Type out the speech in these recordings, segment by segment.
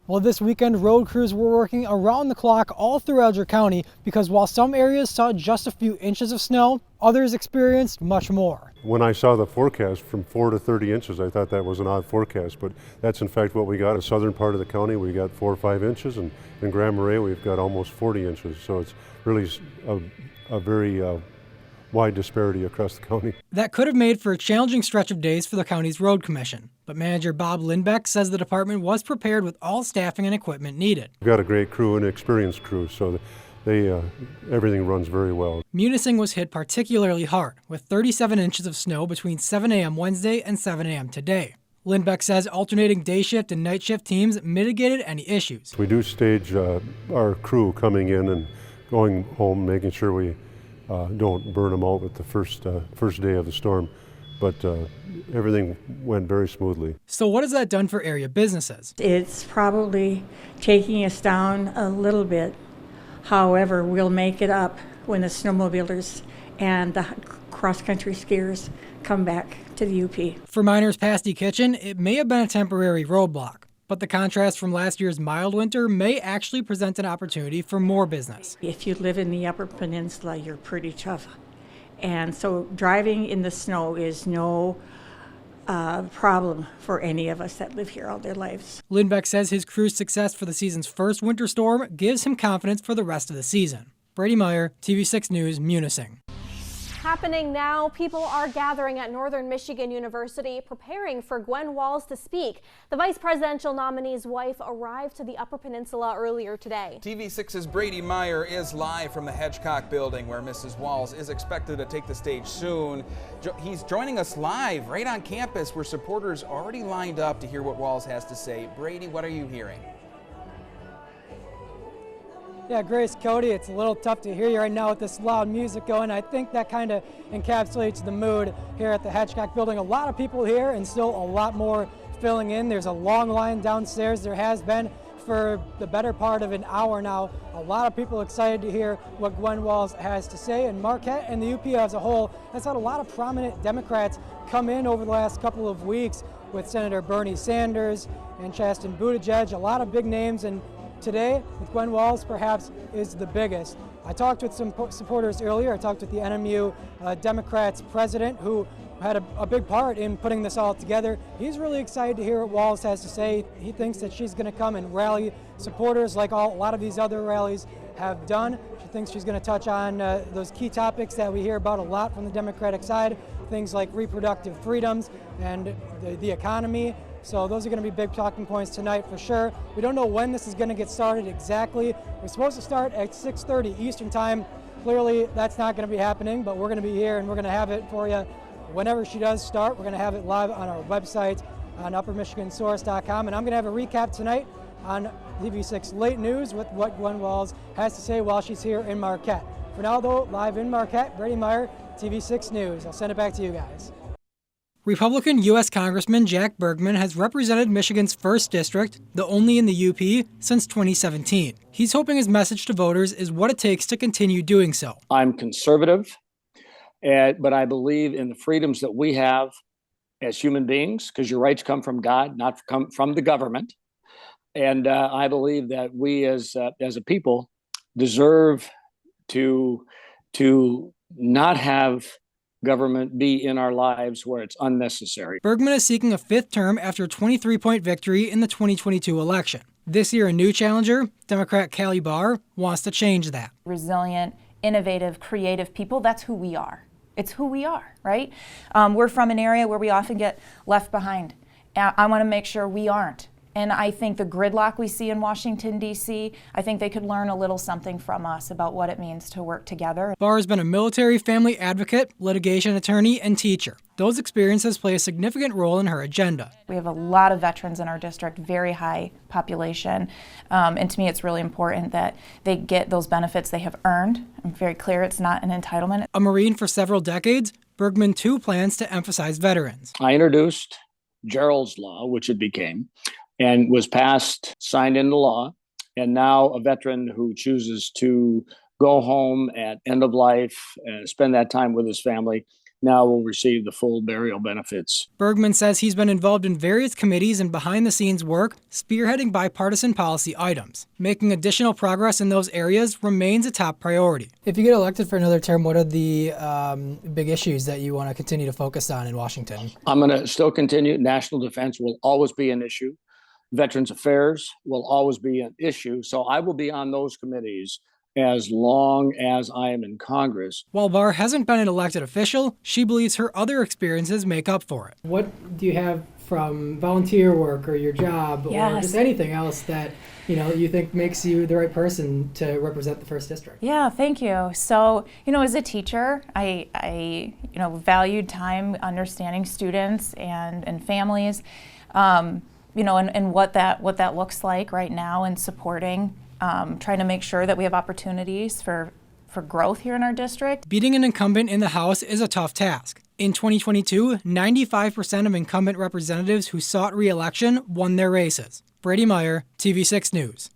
Well, this weekend, road crews were working around the clock all through Alger County because while some areas saw just a few inches of snow, others experienced much more. When I saw the forecast from 4 to 30 inches, I thought that was an odd forecast, but that's in fact what we got. In the southern part of the county, we got 4 or 5 inches, and in Grand Marais, we've got almost 40 inches. So it's really a very wide disparity across the county. That could have made for a challenging stretch of days for the county's road commission, but manager Bob Lindbeck says the department was prepared with all staffing and equipment needed. We've got a great crew, an experienced crew, so everything runs very well. Munising was hit particularly hard, with 37 inches of snow between 7 a.m. Wednesday and 7 a.m. today. Lindbeck says alternating day shift and night shift teams mitigated any issues. We do stage our crew coming in and going home, making sure we don't burn them out with the first day of the storm, but everything went very smoothly. So what has that done for area businesses? It's probably taking us down a little bit. However, we'll make it up when the snowmobilers and the cross-country skiers come back to the UP. For Miner's Pasty Kitchen, it may have been a temporary roadblock, but the contrast from last year's mild winter may actually present an opportunity for more business. If you live in the Upper Peninsula, you're pretty tough. And so driving in the snow is no problem for any of us that live here all their lives. Lindbeck says his crew's success for the season's first winter storm gives him confidence for the rest of the season. Brady Meyer, TV6 News, Munising. Happening now, people are gathering at Northern Michigan University preparing for Gwen Walz to speak. The vice presidential nominee's wife arrived to the Upper Peninsula earlier today. TV6's Brady Meyer is live from the Hedgecock building where Mrs. Walz is expected to take the stage soon. He's joining us live right on campus where supporters already lined up to hear what Walz has to say. Brady, what are you hearing? Yeah, Grace, Cody, it's a little tough to hear you right now with this loud music going. I think that kind of encapsulates the mood here at the Hedgecock building. A lot of people here and still a lot more filling in. There's a long line downstairs. There has been for the better part of an hour now. A lot of people excited to hear what Gwen Walz has to say. And Marquette and the UP as a whole has had a lot of prominent Democrats come in over the last couple of weeks with Senator Bernie Sanders and Chasten Buttigieg, a lot of big names, and today, with Gwen Walz, perhaps is the biggest. I talked with some supporters earlier. I talked with the NMU Democrats president, who had a big part in putting this all together. He's really excited to hear what Walz has to say. He thinks that she's going to come and rally supporters like a lot of these other rallies have done. She thinks she's going to touch on those key topics that we hear about a lot from the Democratic side, things like reproductive freedoms and the economy. So those are going to be big talking points tonight for sure. We don't know when this is going to get started exactly. We're supposed to start at 6:30 Eastern time. Clearly that's not going to be happening, but we're going to be here and we're going to have it for you whenever she does start. We're going to have it live on our website on uppermichigansource.com, and I'm going to have a recap tonight on TV6 Late News with what Gwen Walz has to say while she's here in Marquette. For now though, live in Marquette, Brady Meyer, TV6 News. I'll send it back to you guys. Republican U.S. Congressman Jack Bergman has represented Michigan's 1st District, the only in the UP, since 2017. He's hoping his message to voters is what it takes to continue doing so. I'm conservative, but I believe in the freedoms that we have as human beings, because your rights come from God, not come from the government. And I believe that we as a people deserve to not have government be in our lives where it's unnecessary. Bergman is seeking a 5th term after a 23-point victory in the 2022 election. This year, a new challenger, Democrat Callie Barr, wants to change that. Resilient, innovative, creative people, that's who we are. It's who we are, right? We're from an area where we often get left behind. I want to make sure we aren't. And I think the gridlock we see in Washington, D.C., I think they could learn a little something from us about what it means to work together. Barr has been a military family advocate, litigation attorney, and teacher. Those experiences play a significant role in her agenda. We have a lot of veterans in our district, very high population. And to me, it's really important that they get those benefits they have earned. I'm very clear it's not an entitlement. A Marine for several decades, Bergman too plans to emphasize veterans. I introduced Gerald's Law, which it became, and was passed, signed into law. And now a veteran who chooses to go home at end of life and spend that time with his family now will receive the full burial benefits. Bergman says he's been involved in various committees and behind-the-scenes work, spearheading bipartisan policy items. Making additional progress in those areas remains a top priority. If you get elected for another term, what are the big issues that you want to continue to focus on in Washington? I'm going to still continue. National defense will always be an issue. Veterans Affairs will always be an issue. So I will be on those committees as long as I am in Congress. While Barr hasn't been an elected official, she believes her other experiences make up for it. What do you have from volunteer work or your job or just anything else that you think makes you the right person to represent the 1st District? Yeah, thank you. So, as a teacher, I valued time understanding students and families, and what that looks like right now and supporting. Trying to make sure that we have opportunities for growth here in our district. Beating an incumbent in the House is a tough task. In 2022, 95% of incumbent representatives who sought re-election won their races. Brady Meyer, TV6 News.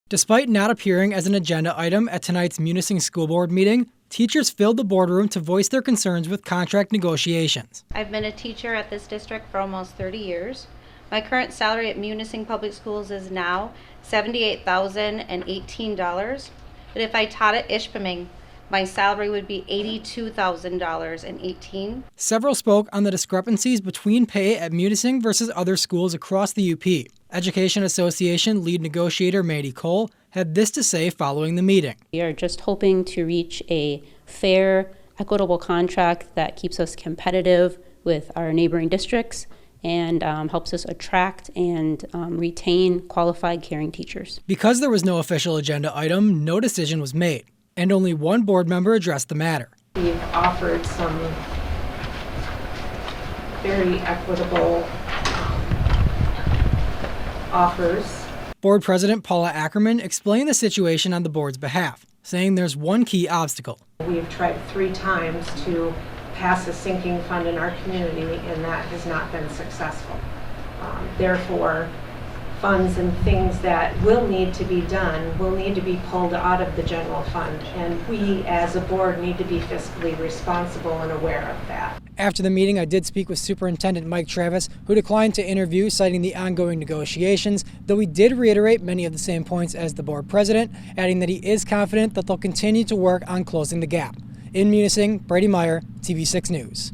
Despite not appearing as an agenda item at tonight's Munising School Board meeting, teachers filled the boardroom to voice their concerns with contract negotiations. I've been a teacher at this district for almost 30 years. My current salary at Munising Public Schools is now $78,018. But if I taught at Ishpeming, my salary would be $82,018. Several spoke on the discrepancies between pay at Munising versus other schools across the UP. Education Association lead negotiator Mandy Cole had this to say following the meeting. We are just hoping to reach a fair, equitable contract that keeps us competitive with our neighboring districts and helps us attract and retain qualified caring teachers. Because there was no official agenda item, no decision was made, and only one board member addressed the matter. We've offered some very equitable offers. Board President Paula Ackerman explained the situation on the board's behalf, saying there's one key obstacle. We've tried 3 times to pass a sinking fund in our community, and that has not been successful. Therefore, funds and things that will need to be done will need to be pulled out of the general fund, and we as a board need to be fiscally responsible and aware of that. After the meeting, I did speak with Superintendent Mike Travis, who declined to interview, citing the ongoing negotiations, though he did reiterate many of the same points as the board president, adding that he is confident that they'll continue to work on closing the gap. In Munising, Brady Meyer, TV6 News.